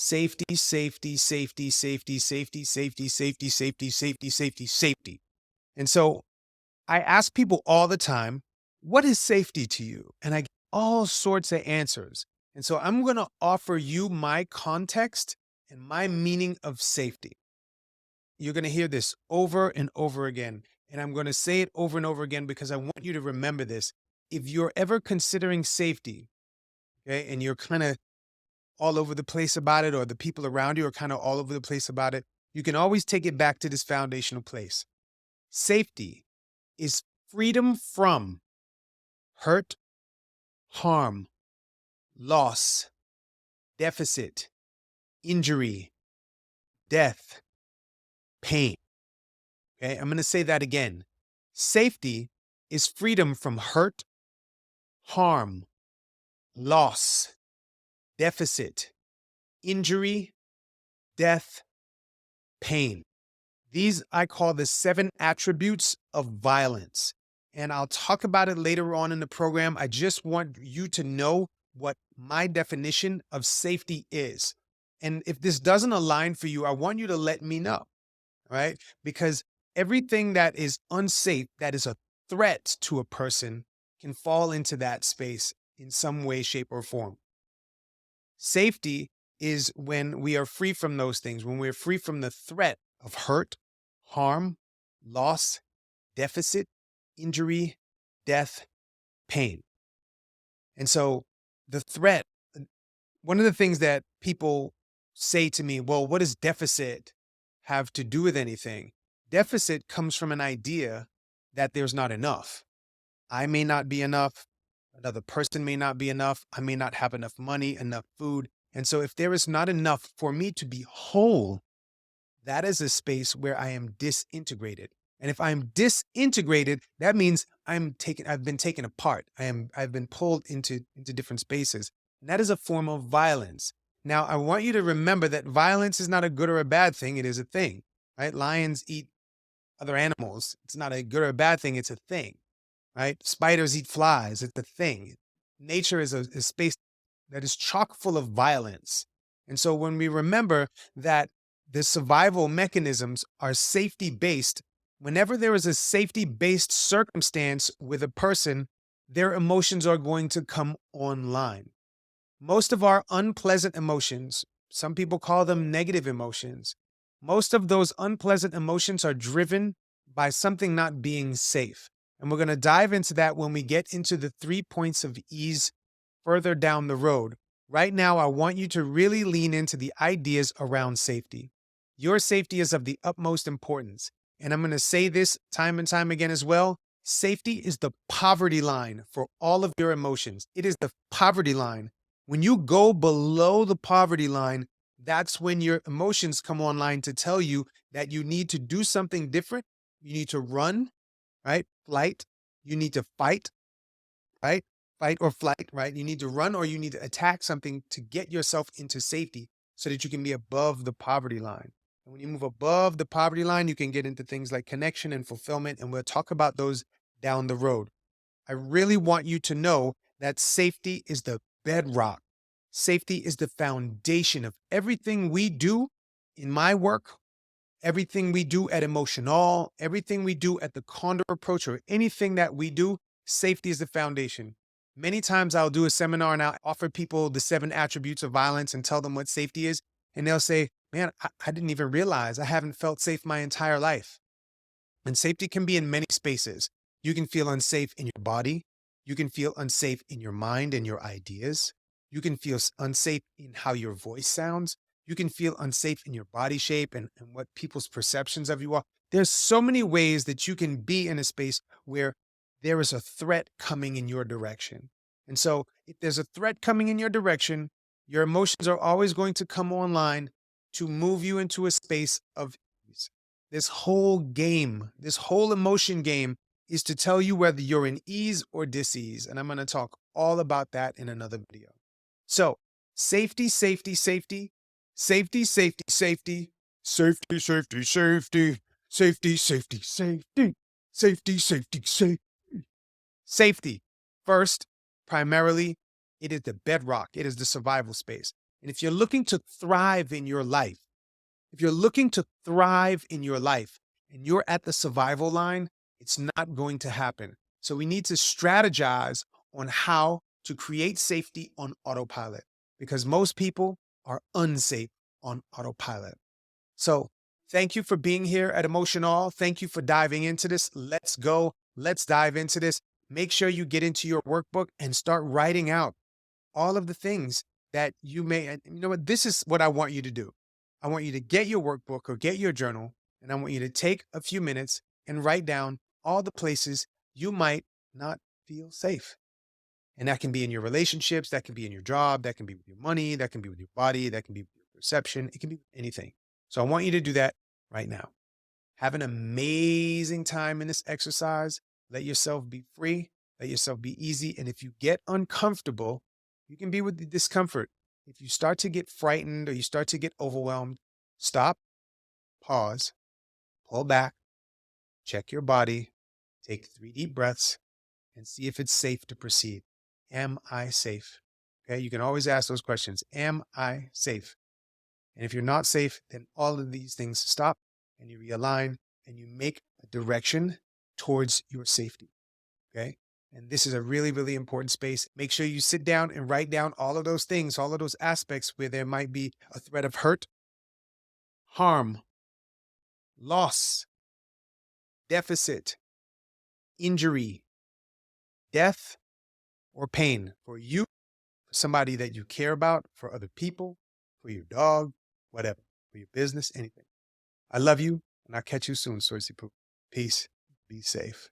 Safety, safety, safety, safety, safety, safety, safety, safety, safety, safety, safety. And so I ask people all the time, what is safety to you? And I get all sorts of answers. And so I'm going to offer you my context and my meaning of safety. You're going to hear this over and over again. And I'm going to say it over and over again because I want you to remember this. If you're ever considering safety, okay, and you're kind of all over the place about it, or the people around you are kind of all over the place about it, you can always take it back to this foundational place. Safety is freedom from hurt, harm, loss, deficit, injury, death, pain. Okay, I'm going to say that again. Safety is freedom from hurt, harm, loss, deficit, injury, death, pain. These I call the 7 attributes of violence. And I'll talk about it later on in the program. I just want you to know what my definition of safety is. And if this doesn't align for you, I want you to let me know, right? Because everything that is unsafe, that is a threat to a person, can fall into that space in some way, shape, or form. Safety is when we are free from those things, when we're free from the threat of hurt, harm, loss, deficit, injury, death, pain. And so the threat, one of the things that people say to me, well, what does deficit have to do with anything? Deficit comes from an idea that there's not enough. I may not be enough. Another person may not be enough. I may not have enough money, enough food. And so if there is not enough for me to be whole, that is a space where I am disintegrated. And if I'm disintegrated, that means I've been taken apart. I've been pulled into different spaces. And that is a form of violence. Now, I want you to remember that violence is not a good or a bad thing. It is a thing, right? Lions eat other animals. It's not a good or a bad thing. It's a thing, right? Spiders eat flies. It's a thing. Nature is a space that is chock full of violence. And so when we remember that the survival mechanisms are safety based, whenever there is a safety based circumstance with a person, their emotions are going to come online. Most of our unpleasant emotions, some people call them negative emotions, most of those unpleasant emotions are driven by something not being safe. And we're going to dive into that when we get into the 3 points of ease further down the road. Right now, I want you to really lean into the ideas around safety. Your safety is of the utmost importance. And I'm going to say this time and time again as well. Safety is the poverty line for all of your emotions. It is the poverty line. When you go below the poverty line, that's when your emotions come online to tell you that you need to do something different. You need to run, right? Flight. You need to fight, right? Fight or flight, right? You need to run or you need to attack something to get yourself into safety so that you can be above the poverty line. And when you move above the poverty line, you can get into things like connection and fulfillment. And we'll talk about those down the road. I really want you to know that safety is the bedrock. Safety is the foundation of everything we do in my work, everything we do at Emotional, everything we do at the Condor Approach, or anything that we do. Safety is the foundation. Many times I'll do a seminar and I'll offer people the 7 attributes of violence and tell them what safety is. And they'll say, man, I didn't even realize I haven't felt safe my entire life. And safety can be in many spaces. You can feel unsafe in your body. You can feel unsafe in your mind and your ideas. You can feel unsafe in how your voice sounds. You can feel unsafe in your body shape and what people's perceptions of you are. There's so many ways that you can be in a space where there is a threat coming in your direction. And so if there's a threat coming in your direction, your emotions are always going to come online to move you into a space of ease. This whole game, this whole emotion game is to tell you whether you're in ease or dis-ease. And I'm going to talk all about that in another video. So safety, safety, safety, safety, safety, safety, safety, safety, safety, safety, safety, safety, safety, safety, safety. Safety. First, primarily, it is the bedrock. It is the survival space. And if you're looking to thrive in your life, if you're looking to thrive in your life and you're at the survival line, it's not going to happen. So we need to strategize on how to create safety on autopilot because most people are unsafe on autopilot. So thank you for being here at Emotional. Thank you for diving into this. Let's go. Let's dive into this. Make sure you get into your workbook and start writing out all of the things that you may, and you know what? This is what I want you to do. I want you to get your workbook or get your journal, and I want you to take a few minutes and write down all the places you might not feel safe. And that can be in your relationships, that can be in your job, that can be with your money, that can be with your body, that can be with your perception. It can be with anything. So I want you to do that right now. Have an amazing time in this exercise. Let yourself be free. Let yourself be easy. And if you get uncomfortable, you can be with the discomfort. If you start to get frightened or you start to get overwhelmed, stop, pause, pull back, check your body, take 3 deep breaths, and see if it's safe to proceed. Am I safe? Okay, you can always ask those questions. Am I safe? And if you're not safe, then all of these things stop and you realign and you make a direction towards your safety. Okay. And this is a really, really important space. Make sure you sit down and write down all of those things, all of those aspects where there might be a threat of hurt, harm, loss, deficit, injury, death, or pain for you, for somebody that you care about, for other people, for your dog, whatever, for your business, anything. I love you, and I'll catch you soon, Sourcey Poo. Peace. Be safe.